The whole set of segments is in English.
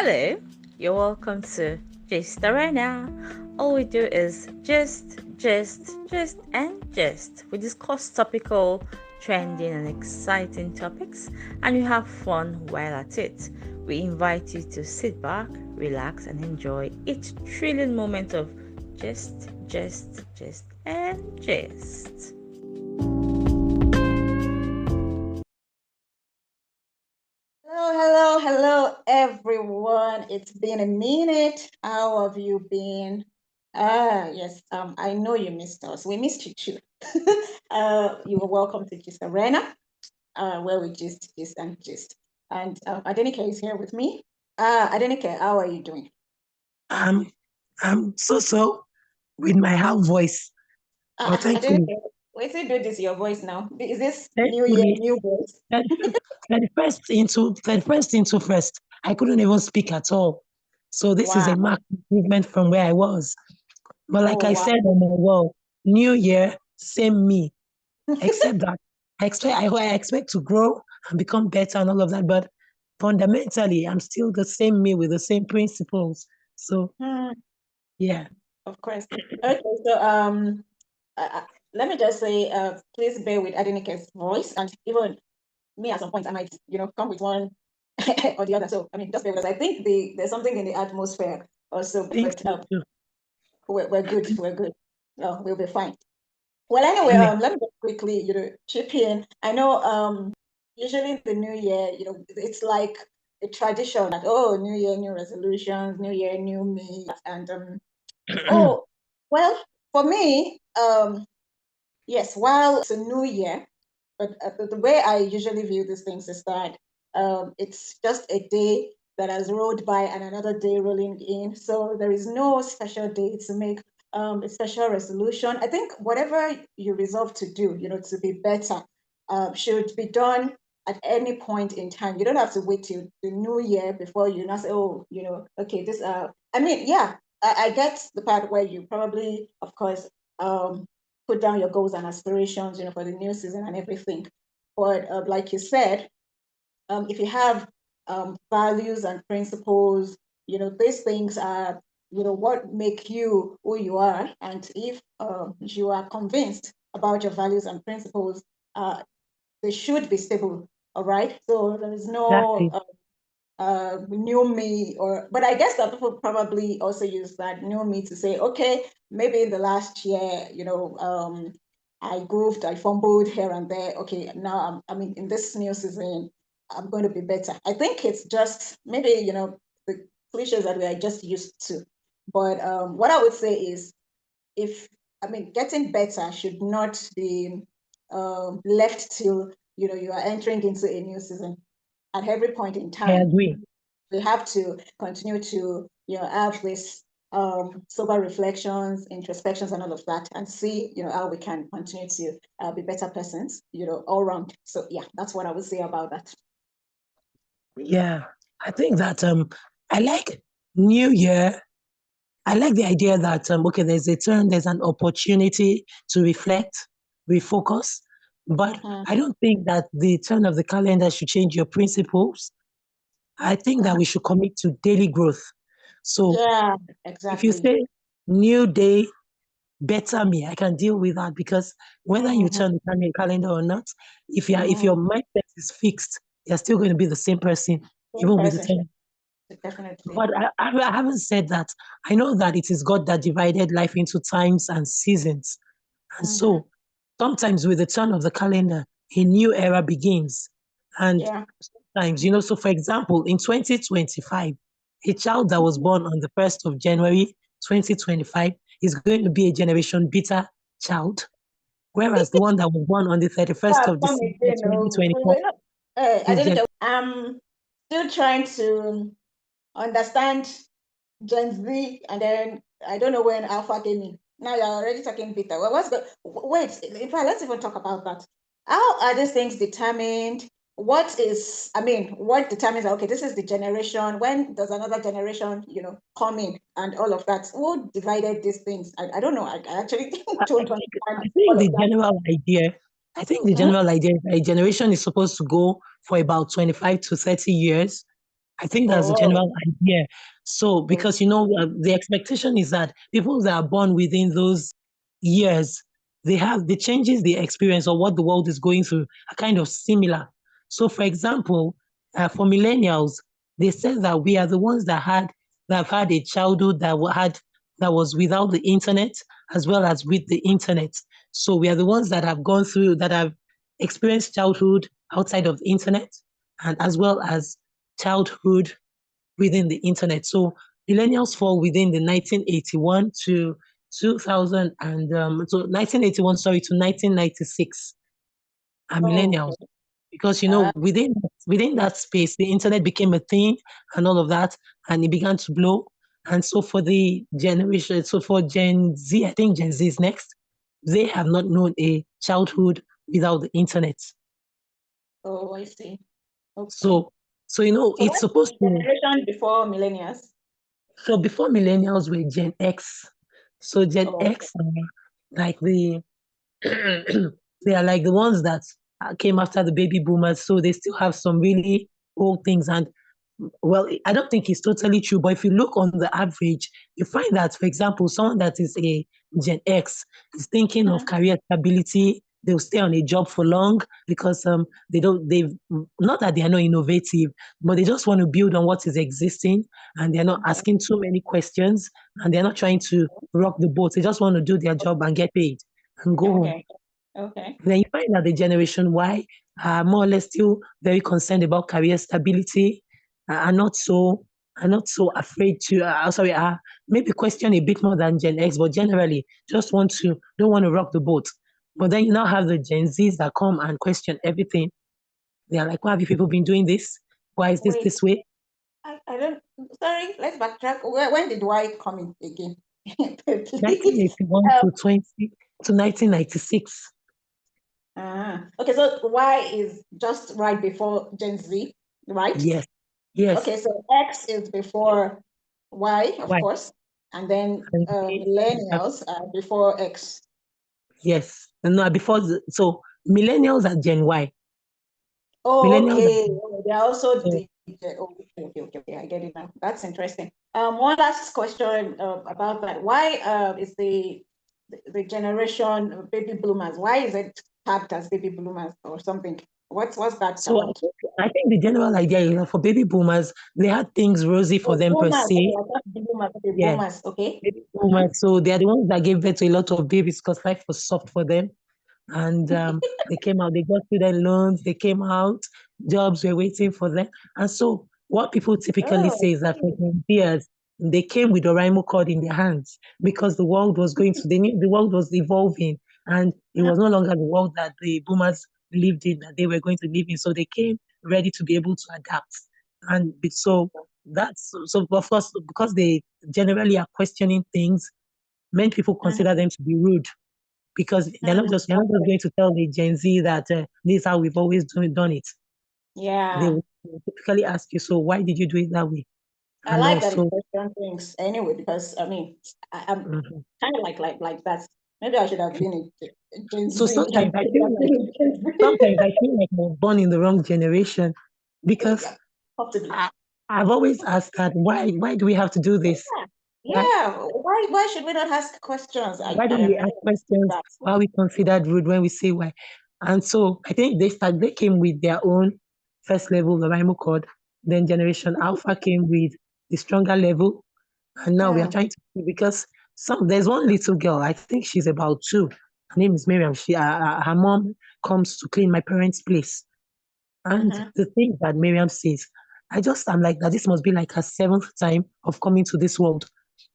Hello, you're welcome to Gist Arena. All we do is gist. We discuss topical, trending, and exciting topics, and we have fun while at it. We invite you to sit back, relax, and enjoy each thrilling moment of gist. Hello, everyone. It's been a minute. How have you been? Yes, I know you missed us. We missed you too. You are welcome to Gist Arena, where we gist. And Adenike is here with me. Adenike, how are you doing? I'm so with my half voice, but thankfully, Adenike, wait till do this your voice now. Is this new year, thankfully, new voice? that 31st into first, I couldn't even speak at all. So this is a Wow. marked improvement from where I was. But like Oh, I wow. said on my wall, new year, same me. Except that I expect to grow and become better and all of that. But fundamentally, I'm still the same me with the same principles. So Hmm, yeah. of course. Okay, so let me just say, please bear with Adenike's voice, and even me at some point I might, come with one or the other. So I mean, just bear with us. I think there's something in the atmosphere also, I think but so too. we're good. We're good. No, we'll be fine. Well, anyway, Amen. let me just quickly, chip in. I know, usually in the new year, it's like a tradition that, oh, new year, new resolutions, new year, new me, and oh, well, for me, yes, while it's a new year, but the way I usually view these things is that it's just a day that has rolled by and another day rolling in. So there is no special day to make a special resolution. I think whatever you resolve to do, to be better, should be done at any point in time. You don't have to wait till the new year before you now say, oh, okay, this. I mean, yeah, I get the part where you probably, of course, put down your goals and aspirations, for the new season and everything. But like you said, if you have values and principles, these things are, what make you who you are. And if you are convinced about your values and principles, they should be stable. All right. So there is no Exactly. new me, but I guess that people probably also use that new me to say, okay, maybe in the last year, I goofed, I fumbled here and there. Okay, now I mean, in this new season, I'm going to be better. I think it's just maybe, the cliches that we are just used to. But what I would say is, if I mean, getting better should not be left till you are entering into a new season. At every point in I time, agree. we have to continue to have this sober reflections, introspections, and all of that, and see how we can continue to be better persons, all around. So yeah, that's what I would say about that. Yeah. I think that I like New Year. I like the idea that okay, there's an opportunity to reflect, refocus, but Mhm, I don't think that the turn of the calendar should change your principles. I think that mhm. we should commit to daily growth. So Yeah, if you exactly. say new day, better me, I can deal with that because whether you Mhm, turn the calendar or not, if mhm. your mindset is fixed, you're still going to be the same person, Same even with the person, turn. definitely. But I haven't said that. I know that it is God that divided life into times and seasons. And Mhm. so sometimes with the turn of the calendar, a new era begins. And Yeah. sometimes, so for example, in 2025, a child that was born on the 1st of January 2025 is going to be a generation beta child. Whereas the one that was born on the 31st of Come December again, no. 2024 I is didn't gen. get. I'm still trying to understand Gen Z, and then I don't know when Alpha came in. Now you're already talking beta. Well, what's the wait? In fact, let's even talk about that. How are these things determined? I mean, what determines, okay, this is the generation. When does another generation, come in and all of that? Who divided these things? I don't know. I actually don't understand I think all of the that. general idea, I think the Mhm. general idea is that a generation is supposed to go for about 25 to 30 years. I think that's the Oh, general idea. So, because the expectation is that people that are born within those years, they have the changes they experience or what the world is going through are kind of similar. So, for example, for millennials, they said that we are the ones that have had a childhood that was without the internet as well as with the internet. So, we are the ones that have gone through that have experienced childhood outside of the internet and as well as childhood within the internet. So millennials fall within the 1981 to 2000 and so 1981, sorry, to 1996 are millennials okay. because Uh, within that space the internet became a thing and all of that and it began to blow. And so for the generation, so for Gen Z, I think Gen Z is next. They have not known a childhood without the internet. oh, I see. Okay. So So it's what's supposed the to. generation before millennials? So before millennials were Gen X. So Gen Oh, okay. X are like they are like the ones that came after the baby boomers. So they still have some really old things. And well, I don't think it's totally true, but if you look on the average, you find that, for example, someone that is a Gen X is thinking of Mhm. career stability. They'll stay on a job for long because they've not that they are not innovative, but they just want to build on what is existing and they're not Okay. asking too many questions and they're not trying to rock the boat. They just want to do their job and get paid and go home. Okay. Okay. Then you find that the Generation Y are more or less still very concerned about career stability, are not so afraid to sorry maybe question a bit more than Gen X, but generally just don't want to rock the boat. But then you now have the Gen Zs that come and question everything. They are like, why have you people been doing this? Why is Wait, this way? I don't, sorry, let's backtrack. When did White come in again? Please. 1981 Um, to 1996. okay, so Y is just right before Gen Z, right? Yes, yes. Okay, so X is before Y, of Why? course, and then And millennials are before X. yes. No, so millennials are Gen Y. Oh, Millennials okay. are Oh, they're also so oh, okay. I get it now. That's interesting. One last question about that. Why is the generation of baby bloomers? Why is it tagged as baby bloomers or something? What's that so about? I think the general idea is that for baby boomers, they had things rosy for Oh, them per boomers. Okay, se. I thought bloomers. Okay, Yeah, boomers. Okay. baby Uh-huh. boomers. So they are the ones that gave birth to a lot of babies because life was soft for them. And they came out, they got student loans, they came out, jobs were waiting for them. And so what people typically Oh, say is that for Gen Zers, they came with Oraimo cord in their hands because the world was they knew the world was evolving and it was no longer the world that the boomers lived in, that they were going to live in. So they came ready to be able to adapt. And so so of course, because they generally are questioning things, many people mhm, consider them to be rude because they're not just okay. going to tell the Gen Z that this is how we've always done it. They Yeah. will typically ask you, so why did you do it that way? I And like that you also, question things anyway because I mean I'm mhm. kind of like that. Maybe I should have been a Gen So Z. I should have been a Gen sometimes Z. I feel like I was born in the wrong generation because Yeah, possibly. I, I've always asked that why do we have to do this? Yeah. Why Yeah. Why should we not ask questions? why I don't we am ask really into questions? that. Why are we considered rude when we say why? And so I think they came with their own first level Oraimo code. Then Generation Alpha came with the stronger level. And now we are Mm, trying to because there's one little girl, I think she's about 2. Her name is Miriam. Her mom comes to clean my parents' place. And mm-hmm. the thing that Miriam says, I'm like that this must be like her 7th time of coming to this world.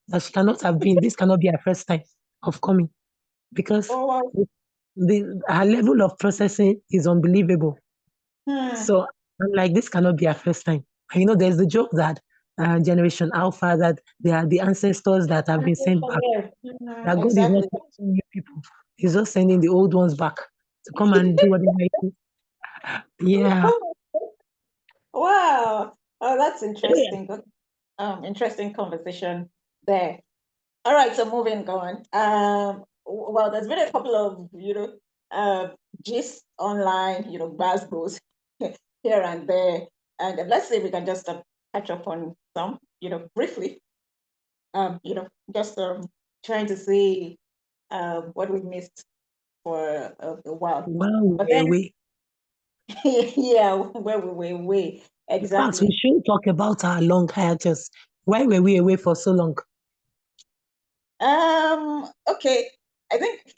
That this cannot be her first time of coming because Oh, wow. her level of processing is unbelievable. Hmm. So I'm like, this cannot be our first time. And there's the joke that Generation Alpha, that they are the ancestors that have been sent back. Yes. That God is not Exactly. sending new people. He's just sending the old ones back to come and do whatever it is. Yeah. Wow. Oh, that's interesting. Interesting conversation there. All right, so moving on. Well, there's been a couple of, gist online, bass here and there. And let's see if we can just kind catch up on some, briefly. Just trying to see what we missed for a while. Wow, But we're then, away. yeah, where we were away. In fact, we Exactly. should talk about our long hiatus. Why were we away for so long? Okay. I think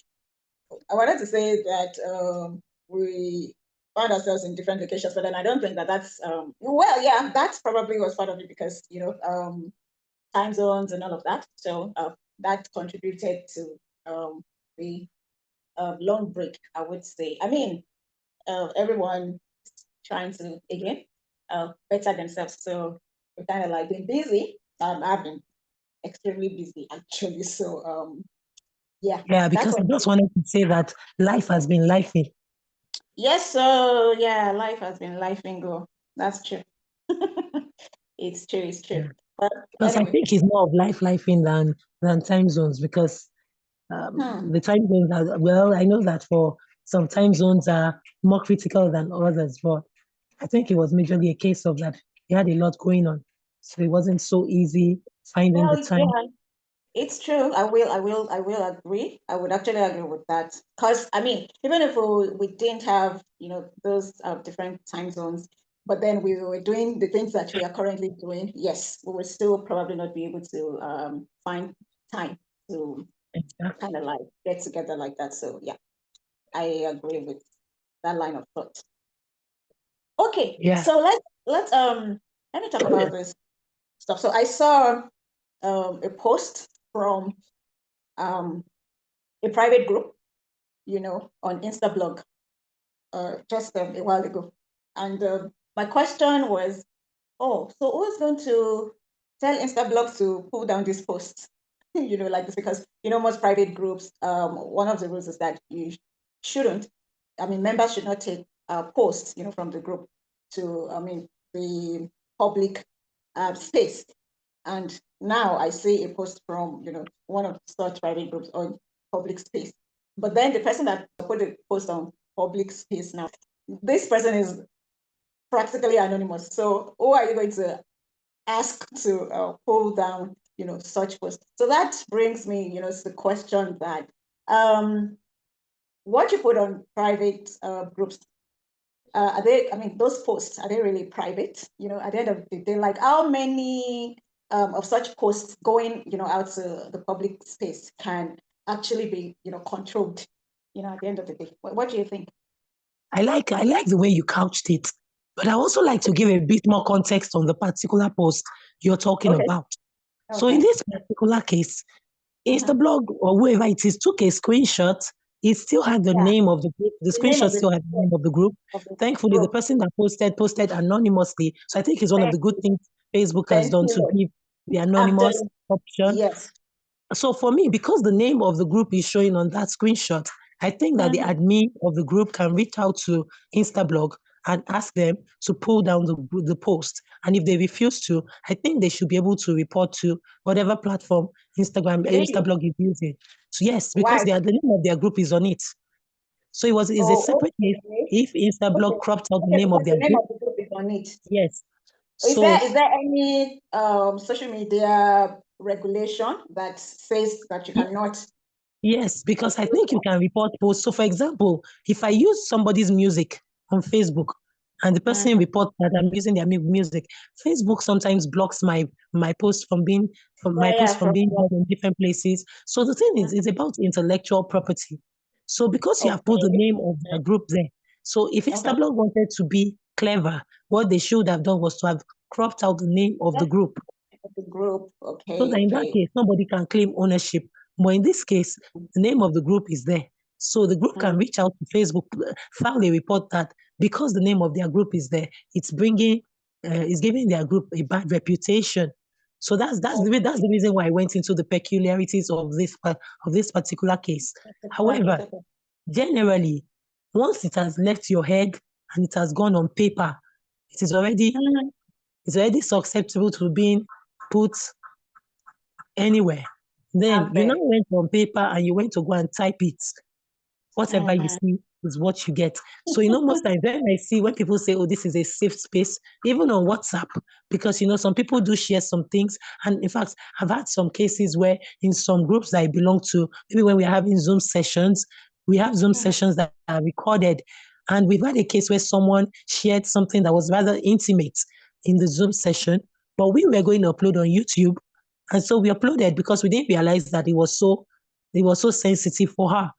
I wanted to say that we found ourselves in different locations, but then I don't think that that's well, yeah, that's probably was part of it because time zones and all of that. So that contributed to the long break, I would say. I mean, everyone is trying to again better themselves. So we're kind of like been busy. I've been extremely busy actually. So yeah, Yeah, that's because I what. just wanted to say that life has been lifing. Yes, so yeah, life has been life bingo. That's true. It's true, it's true. Yeah. But Because I anyway, think it's more of lifing than time zones because the time zones are, well, I know that for some time zones are more critical than others, but I think it was majorly a case of that he had a lot going on. So it wasn't so easy finding the well, time. yeah, it's true. I will agree. I would actually agree with that. Because I mean, even if we didn't have, those different time zones, but then we were doing the things that we are currently doing, yes, we would still probably not be able to find time to Exactly. kind of like get together like that. So yeah, I agree with that line of thought. Okay, Yeah. so let me talk about this stuff. So I saw a post from um a private group, on Instablog just a while ago. And my question was, oh, so who's going to tell Instablog to pull down these posts? Like this, because most private groups, one of the rules is that you shouldn't, I mean, members should not take posts, from the group to, I mean, the public space. And now I see a post from, one of such private groups on public space. But then the person that put the post on public space now, this person is practically anonymous. So who are you going to ask to pull down, such posts? So that brings me, to the question that what you put on private groups, are they, I mean, those posts, are they really private? At the end of the day, like how many of such posts going, out to the public space can actually be, controlled, at the end of the day? What do you think? I like the way you couched it, but I also like to give a bit more context on the particular post you're talking Okay. about. So in Okay. this particular case, Mhm. Instablog or whoever it is took a screenshot. It still had the Yeah. name of the group. The The name screenshot of the still had the name of the group. of the Thankfully, the group. person that posted anonymously. So I think it's one of Thank the good you. things Facebook has Thank done you, to Lord. give the anonymous Actually, option. yes. So for me, because the name of the group is showing on that screenshot, I think that the Mhm. admin of the group can reach out to Instablog and ask them to pull down the post. And if they refuse to, I think they should be able to report to whatever platform Really? Instablog is using. So yes, because Why? the name of their group is on it. So is a Oh, separate case okay. if Instablog Okay. cropped out the Okay, name of because their the name group. of the group is on it. Yes. Is there So is there any social media regulation that says that you cannot yes, because I do think you that? can report posts. So, for example, if I use somebody's music on Facebook and the person Mhm. reports that I'm using their music, Facebook sometimes blocks my post from my Yeah, post yeah, from from being your heard in different places. So the thing is, mhm. it's about intellectual property. So because you have put the Okay. name of their group there, so if Okay. Instablog wanted to be clever, what they should have done was to have cropped out the name of the That's group the group. so Okay, that in that okay. case, somebody can claim ownership. But in this case, the name of the group is there. So the group can Mhm. reach out to Facebook, file a report that because the name of their group is there, it's giving their group a bad reputation. So that's the reason why I went into the peculiarities of this particular case. Okay. However, generally, once it has left your head and it has gone on paper, it is already Mhm. it's already susceptible to being put anywhere. Then Out you now there. went on paper and you went to go and type it, whatever you Mhm. see. is what you get. So, most times when people say, oh, this is a safe space, even on WhatsApp, because, some people do share some things. And in fact, I've had some cases where in some groups that I belong to, maybe when we're having Zoom sessions, we have Zoom sessions that are recorded. And we've had a case where someone shared something that was rather intimate in the Zoom session, but we were going to upload on YouTube. And so we uploaded because we didn't realize that it was so sensitive for her.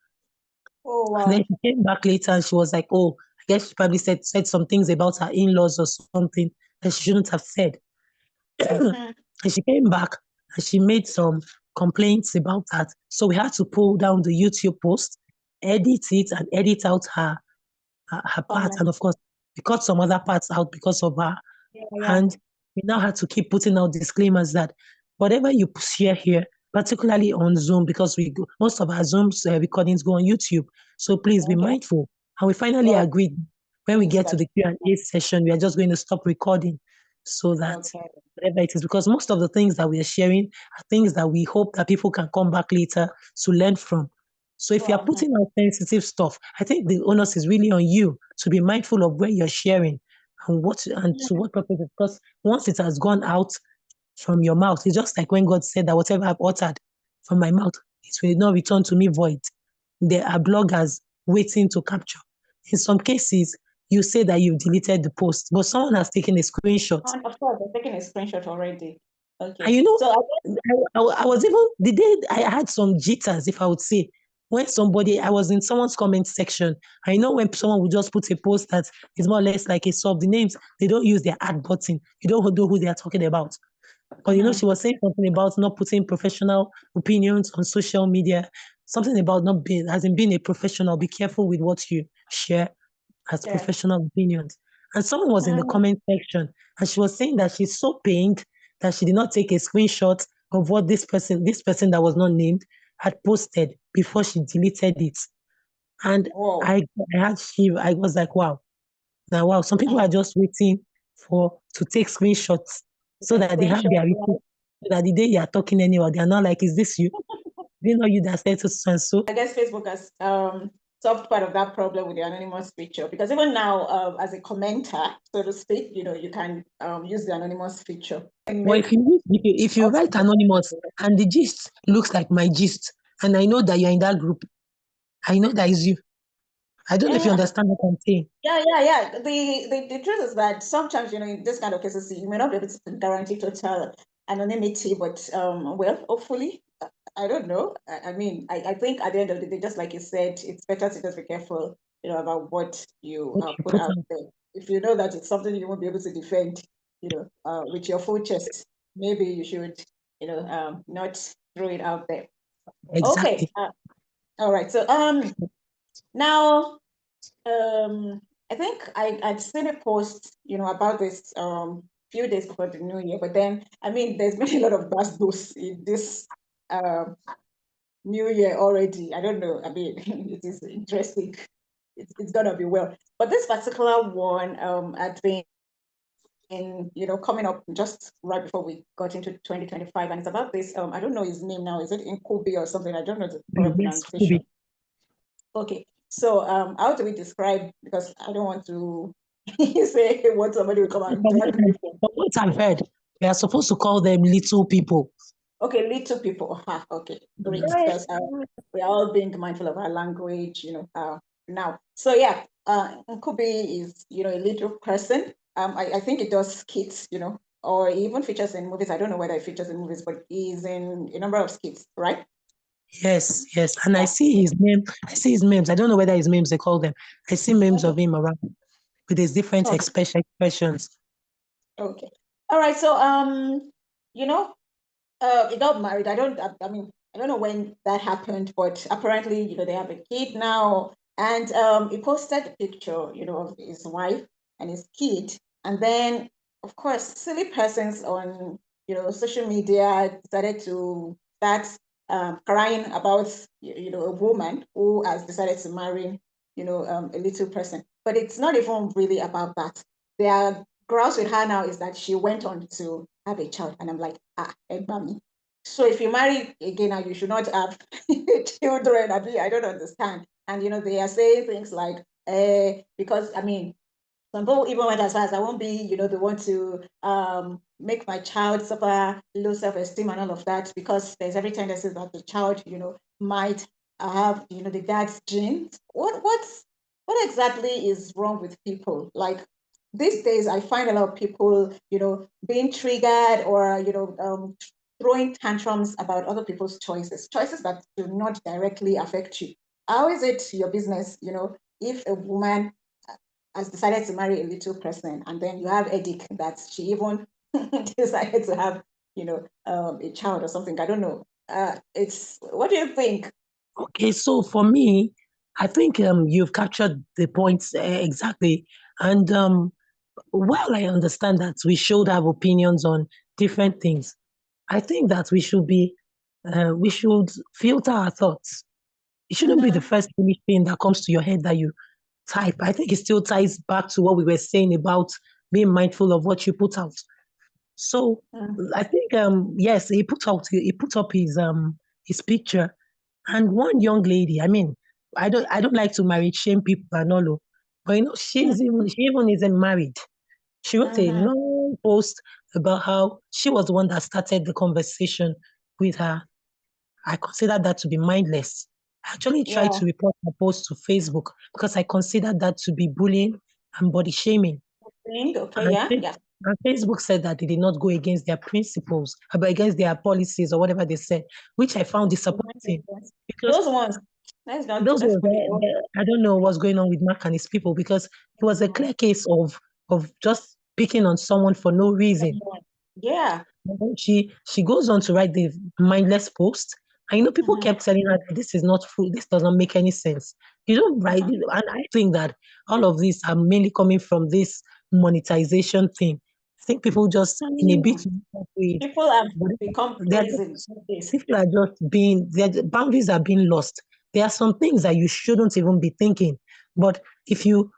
Oh, And then wow. she came back later and she was like, oh, I guess she probably said some things about her in-laws or something that she shouldn't have said. Mhm. And she came back and she made some complaints about that. So we had to pull down the YouTube post, edit it, and edit out her part. Comment. And of course, we cut some other parts out because of her. Yeah. And we now had to keep putting out disclaimers that whatever you share here, particularly on Zoom, because most of our Zoom recordings go on YouTube. So please be Okay. mindful. And we finally Well, agreed when we things get to that. the Q&A session, we are just going to stop recording so that Okay. whatever it is, because most of the things that we are sharing are things that we hope that people can come back later to learn from. So if you are Well, putting out sensitive stuff, I think the onus is really on you to be mindful of where you're sharing and to what purpose. Because once it has gone out from your mouth, it's just like when God said that whatever I've uttered from my mouth, it will not return to me void. There are bloggers waiting to capture. In some cases, you say that you've deleted the post, but someone has taken a screenshot. and of course, I'm taking a screenshot already. Okay. And So I I was even the day I had some jitters, if I would say, when I was in someone's comment section. I know when someone would just put a post that is more or less like a sub, the names, they don't use their add button. You don't know who they are talking about. But she was saying something about not putting professional opinions on social media, something about not being, as in being a professional, be careful with what you share as yeah. professional opinions. And someone was in the Mhm. comment section and she was saying that she's so pained that she did not take a screenshot of what this person that was not named, had posted before she deleted it. And Whoa. I was like, wow. Now, wow, some people are just waiting to take screenshots so The that they have their screenshot. receipt. So that the day you are talking anyhow, they are not like, is this you? They know you that said so and so. I guess Facebook has solved part of that problem with the anonymous feature, because even now, as a commenter, so to speak, you can use the anonymous feature and Well, make if you write anonymous and the gist looks like my gist, and I know that you're in that group, I know that is you. I don't know if you Eh, understand what I'm saying. yeah. The truth is that sometimes, in this kind of cases, you may not be able to guarantee total anonymity, but well, hopefully, I don't know. I mean, I think at the end of the day, just like you said, it's better to just be careful, about what you What you put put out out. there. If you know that it's something you won't be able to defend, with your full chest, maybe you should, not throw it out there. Okay. Exactly. All right. So now I think I'd seen a post, about this few days before the new year, but then I mean there's been a lot of buzz boosts in this um new year already. I don't know. I mean, it is interesting. It's gonna be well. But this particular one had been coming up just right before we got into 2025, and it's about this I don't know his name now. Is it Nkubi or something? I don't know the correct Yes, could pronunciation. be. Okay, so how do we describe, because I don't want to say what somebody will come and drag me for. From what I've heard, we are supposed to call them little people. Okay, little people. Okay, great, because we are all being mindful of our language, now. So yeah, Nkubi is, a little person. I think it does skits, or even features in movies. I don't know whether it features in movies, but he's in a number of skits, right? Yes, yes. And I Yeah. see his name. I see his memes. I don't know whether his memes they call them. I see memes Okay. of him around with his different Okay. expressions. Okay. All right. So you know, he got married. I mean, I don't know when that happened, but apparently, they have a kid now. And he posted a picture, of his wife and his kid. And then, of course, silly persons on, social media decided to start crying about, a woman who has decided to marry, a little person. But it's not even really about that. Their grouse with her now is that she went on to have a child. And I'm like, mommy. So if you marry again, now you should not have children. I don't understand. and they are saying things like, because I mean, some people even went as far as I won't be, the one to make my child suffer low self-esteem and all of that, because there's every tendency that the child, might have, the dad's genes. What exactly is wrong with people? Like these days, I find a lot of people, being triggered or, throwing tantrums about other people's choices that do not directly affect you. How is it your business, if a woman has decided to marry a little person, and then you have Edic that she even decided to have, a child or something. I don't know. It's what do you think? Okay, so for me, I think you've captured the points exactly. And while I understand that we should have opinions on different things, I think that we should filter our thoughts. It shouldn't be the Mm-hmm. first thing that comes to your head that you type. I think it still ties back to what we were saying about being mindful of what you put out. So Mm-hmm. I think yes, he put up his picture, and one young lady. I mean, I don't like to marry shame people and all, but she even isn't married. She wrote a Mm-hmm. long post about how she was the one that started the conversation with her. I consider that to be mindless. I actually tried Yeah. to report her post to Facebook because I considered that to be bullying and body shaming. Okay. And, Yeah. Fa- Yeah. and Facebook said that they did not go against their principles, but against their policies or whatever they said, which I found disappointing because Those ones. Let's not. those Let's were put it all. I don't know what's going on with Mark and his people because it was a clear case of just picking on someone for no reason. Yeah. And then she goes on to write the mindless post. And people Mm-hmm. kept telling her that this is not true, this does not make any sense. You don't write, Mm-hmm. and I think that all of these are mainly coming from this monetization thing. I think people just in a bit of it, People have but become they're crazy just these days. people are just being their boundaries are being lost. There are some things that you shouldn't even be thinking. But if you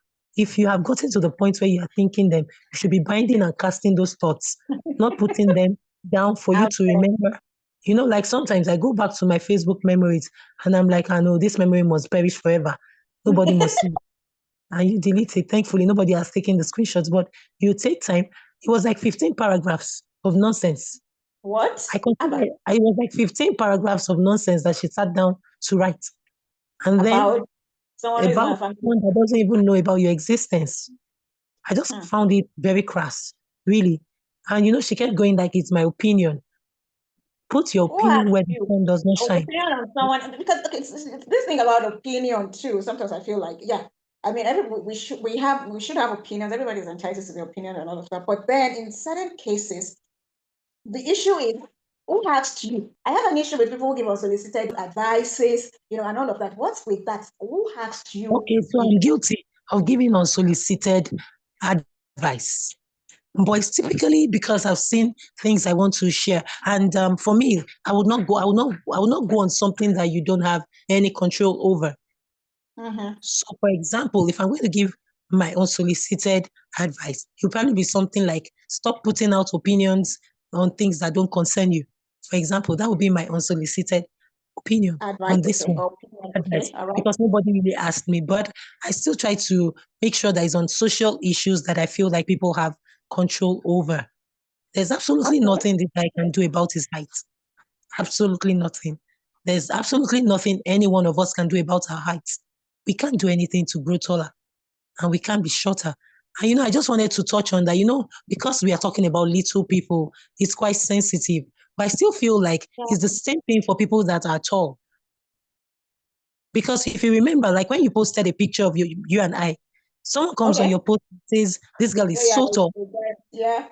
have gotten to the point where you are thinking them, you should be binding and casting those thoughts, not putting them down for you Out to there. remember. Like sometimes I go back to my Facebook memories and I'm like, I know this memory must perish forever. Nobody must see it. And you delete it. Thankfully, nobody has taken the screenshots, but you take time. It was like 15 paragraphs of nonsense. I What? consider it was like 15 paragraphs of nonsense that she sat down to write. And then About someone who is about not a family. someone that doesn't even know about your existence. I just Hmm. found it very crass, really. And she kept going like it's my opinion. Put your Who opinion asked where the you? sun does not shine. Opinion on someone, because okay, it's this thing about opinion too. Sometimes I feel like, yeah, I mean, we should have opinions. Everybody's entitled to their opinion and all of that. But then in certain cases, the issue is who asked you? I have an issue with people who give unsolicited advices, and all of that. What's with that? Who asked you? Okay, so I'm guilty of giving unsolicited advice. But it's typically because I've seen things I want to share. And for me, I would not go on something that you don't have any control over. Mm-hmm. So, for example, if I'm going to give my unsolicited advice, it will probably be something like stop putting out opinions on things that don't concern you. For example, that would be my unsolicited opinion Advice, on this okay. one. Opinion, Advice, okay. All right. because nobody really asked me, but I still try to make sure that it's on social issues that I feel like people have control over. There's absolutely Okay. nothing that I can do about his height. Absolutely nothing. There's absolutely nothing any one of us can do about our heights. We can't do anything to grow taller and we can't be shorter. And I just wanted to touch on that, because we are talking about little people, it's quite sensitive. But I still feel like Yeah. it's the same thing for people that are tall. Because if you remember, like when you posted a picture of you and I, someone comes on Okay. your post and says, this girl Yeah, is yeah, so tall. yeah.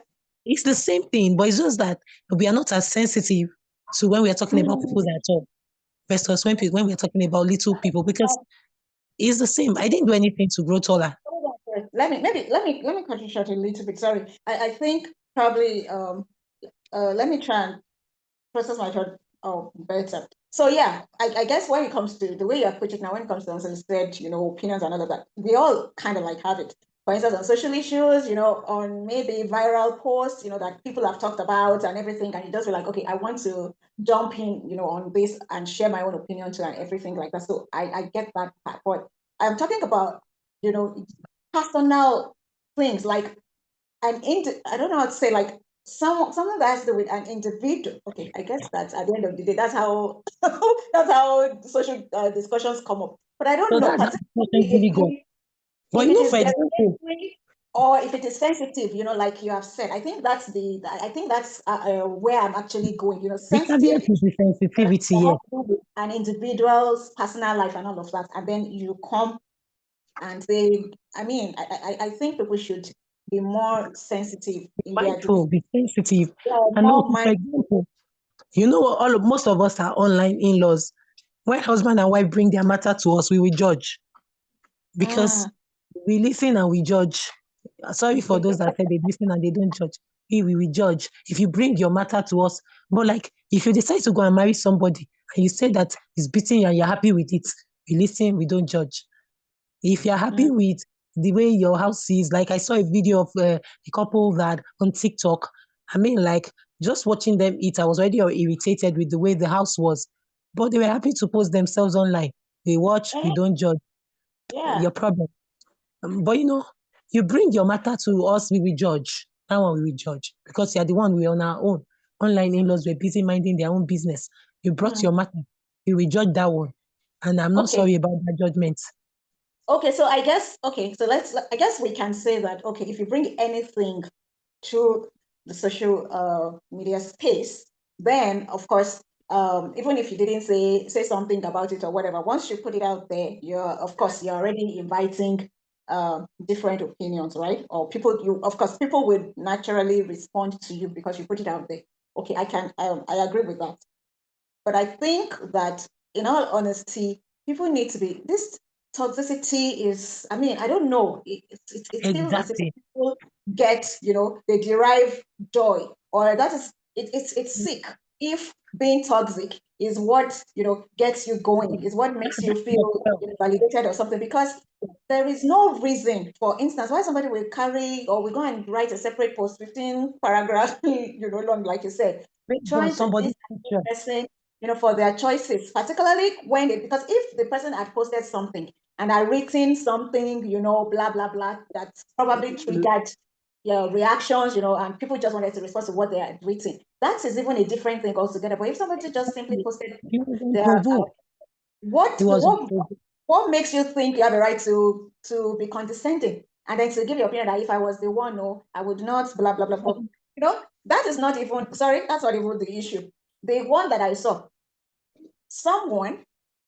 It's the same thing, but it's just that we are not as sensitive to when we are talking about people that are tall versus when we are talking about little people because it's the same. I didn't do anything to grow taller. Hold on first. Let me cut you short a little bit. Sorry. I think probably let me try and process my thought better. So yeah, I guess when it comes to the way you put it now, when it comes to unsolicited, opinions and all of that, we all kind of like have it. for instance, on social issues, on maybe viral posts, that people have talked about and everything, and you just feel like, okay, I want to jump in, on this and share my own opinion too and everything like that. So I get that part. But I'm talking about, personal things like I don't know how to say, like something that has to do with an individual. Okay, I guess that at the end of the day, that's how that's how social discussions come up. But I don't So know, that's how discussions really go. But if it is for example, derogatory or if it is sensitive, like you have said. I think that's where I'm actually going. the Sensitive caveat is the sensitivity here. an individual's personal life and all of that, and then you come and say, I think people should be more sensitive in their Mindful, be sensitive. And more also, for mind. example, most of us are online in-laws. When husband and wife bring their matter to us, we will judge because we listen and we judge. Sorry for those that say they listen and they don't judge. We will judge. If you bring your matter to us, but like if you decide to go and marry somebody and you say that he's beating you and you're happy with it, we listen, we don't judge. If you're happy with the way your house is, like I saw a video of a couple that on TikTok, like just watching them eat, I was already irritated with the way the house was. But they were happy to post themselves online. We watch, we don't judge. Yeah. Your problem. But you bring your matter to us, we will judge. That one we will judge because you're the one we're on our own. Online in-laws were busy minding their own business. You brought your matter, we will judge that one. And I'm not sorry about that judgment. Okay, so I guess I guess we can say that, okay, if you bring anything to the social media space, then of course, even if you didn't say something about it or whatever, once you put it out there, you're already inviting different opinions, right? Or people will naturally respond to you because you put it out there. Okay, I agree with that. But I think that, in all honesty, people need to be, this toxicity is, I don't know, it feels as if Exactly. people get, they derive joy, or it's sick. If being toxic is what, gets you going, is what makes you feel validated or something, because there is no reason, for instance, why somebody will carry or will go and write a separate post, 15 paragraph, long, like you said, Based on trying to somebody's diss picture. person, for their choices, particularly because if the person had posted something and had written something, blah, blah, blah, that probably triggered reactions, and people just wanted to respond to what they had written. That is even a different thing altogether. But if somebody just simply posted He was their, provoked. He was what makes you think you have a right to be condescending and then to give your opinion that if I was the one, no, I would not, blah, blah, blah, blah. That is not even, sorry, that's not even the issue. The one that I saw, someone,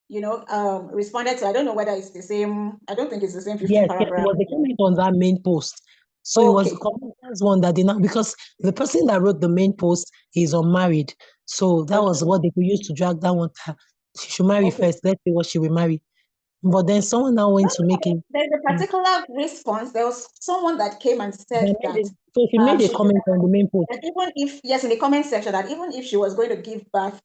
responded to, I don't know whether it's the same, I don't think it's the same 15 Yes, it paragraph. was the comment on that main post. So it was the Okay. commenters one that did not, because the person that wrote the main post is unmarried. So that was what they could use to drag that one. She should marry Okay. first. Let's see what she will marry. But then someone now went to make it. There's a particular response. There was someone that came and said that So she made a she comment on the main post. that even if, yes, in the comment section, that even if she was going to give birth,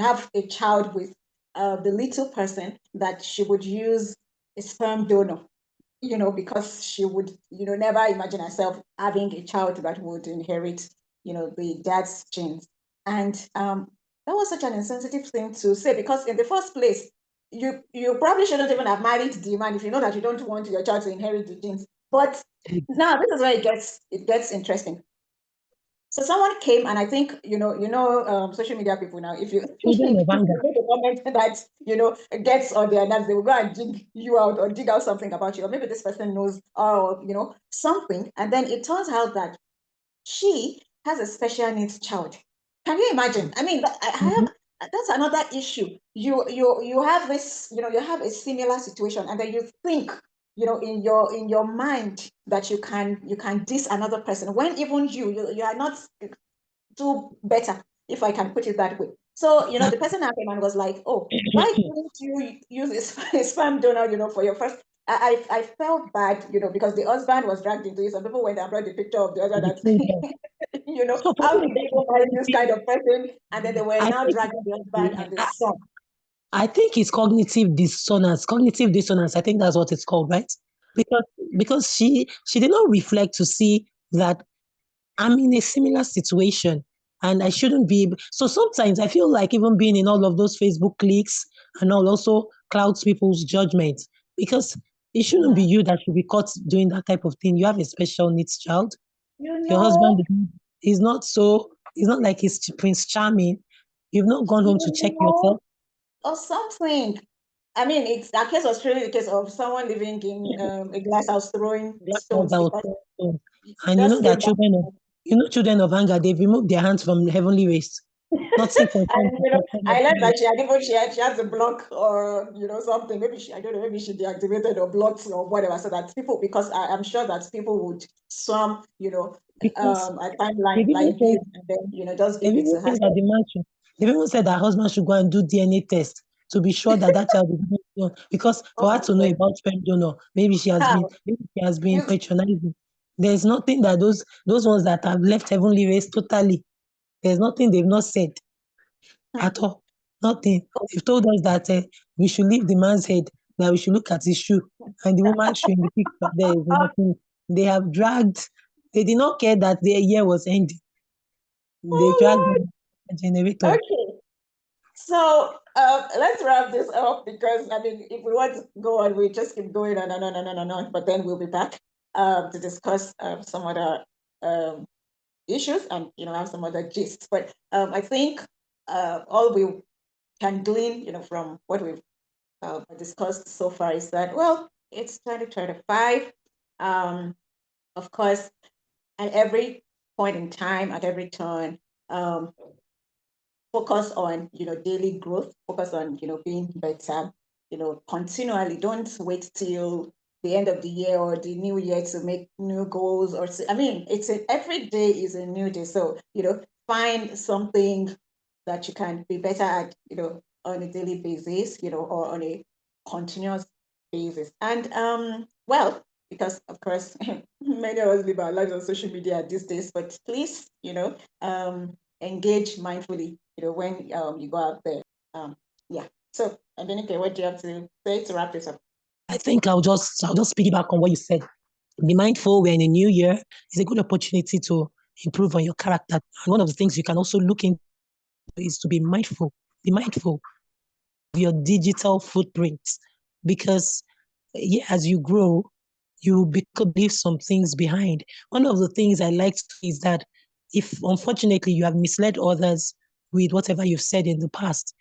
have a child with the little person, that she would use a sperm donor, because she would, never imagine herself having a child that would inherit, the dad's genes. And that was such an insensitive thing to say, because in the first place, you probably shouldn't even have married the man if you know that you don't want your child to inherit the genes. But now this is where it gets interesting. So someone came, and I think social media people now, if you Children of anger. make a comment that gets on their nerves, they will go and dig you out or dig out something about you, or maybe this person knows, or something, and then it turns out that she has a special needs child. Can you imagine? That's another issue. You have this, you have a similar situation, and then you think, in your mind, that you can diss another person when even you are not do better, if I can put it that way. So, the person came and was like, oh, why didn't you use a sperm donor, for your first? I felt bad, because the husband was dragged into it. Some people went and brought the picture of the other that, So for how me, did they go marry this kind of person? And then they were I now think dragging the husband and the son. I think it's cognitive dissonance. Cognitive dissonance. I think that's what it's called, right? because she did not reflect to see that I'm in a similar situation and I shouldn't be. So sometimes I feel like even being in all of those Facebook cliques and all also clouds people's judgment because it shouldn't be Mhm. you that should be caught doing that type of thing. You have a special needs child. You Your husband know, is not so, he's not like he's Prince Charming. You've not gone home to you check know, yourself. or something. I mean, it's that case was really the case of someone living in a glass house throwing Black house stones that was because so- he And you know just that came back. children of anger, they've removed their hands from the heavenly race. Nothing concerns And I learned the that she had to block or something. Maybe I don't know, maybe she deactivated or blocked or whatever, so that people, because I'm sure that people would swam, because a timeline they've even like said this, and then just they've give it even to her. said that the man should they've even said that husband should go and do DNA test to be sure that that child is not born. Because Oh for her my to know God. about sperm donor, How? maybe she has been You patronizing. There's nothing that those ones that have left heavenly race totally. There's nothing they've not said at all. Nothing. They've told us that we should leave the man's head, that we should look at his shoe, and the woman's shoe in the picture. There is nothing. They have dragged. They did not care that their year was ending. They dragged Oh them a generator. Lord. Okay. So let's wrap this up because I mean, if we want to go on, we just keep going on and on and on and on. But then we'll be back to discuss some other um, issues and have some other gists. But I think all we can glean, from what we've discussed so far is that, well, it's 2025. Um, of course, at every point in time, at every turn, um, focus on daily growth, focus on being better, continually. Don't wait till the end of the year or the new year to make new goals I mean, every day is a new day. So find something that you can be better at, on a daily basis, or on a continuous basis. And well, because of course many of us live our lives on social media these days, but please, engage mindfully, when you go out there. Yeah. So, Andenike, what do you have to say to wrap this up? I think I'll just piggyback on what you said. Be mindful. We're in a new year. It's a good opportunity to improve on your character. And one of the things you can also look into is to be mindful. Be mindful of your digital footprint because yeah, as you grow, you leave some things behind. One of the things I like is that if unfortunately you have misled others with whatever you've said in the past,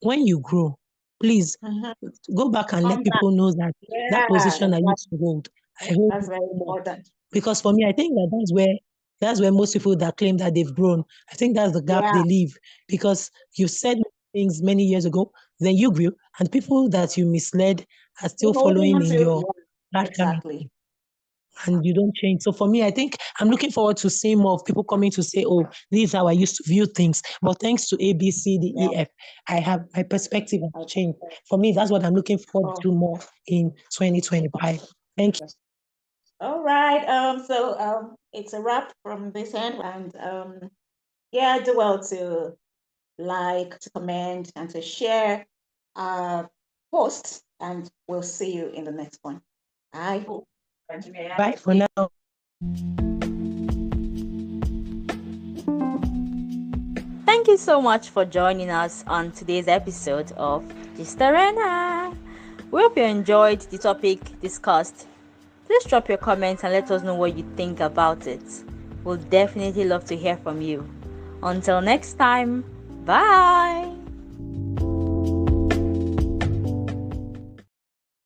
when you grow, please Mhm. go back and let Come back. people know that that Yeah, position I used to hold, I hold that's it very no more. important. Because for me, I think that that's where most people that claim that they've grown, I think that's the gap Yeah, they leave. Because you said things many years ago, then you grew, and people that you misled are still you're holding following on in to, your yeah, bad character exactly. and you don't change. So for me, I think I'm looking forward to seeing more of people coming to say, oh, this is how I used to view things. But thanks to A, B, C, D, Yeah. E, F, I have my perspective has Okay. changed. For me, that's what I'm looking forward Oh, to more in 2025. Thank you. all right. So it's a wrap from this end, and yeah, do well to like, to comment, and to share our posts, and we'll see you in the next one. Bye. Bye for now. Thank you so much for joining us on today's episode of Gisterena. We hope you enjoyed the topic discussed. Please drop your comments and let us know what you think about it. We'll definitely love to hear from you. Until next time, bye!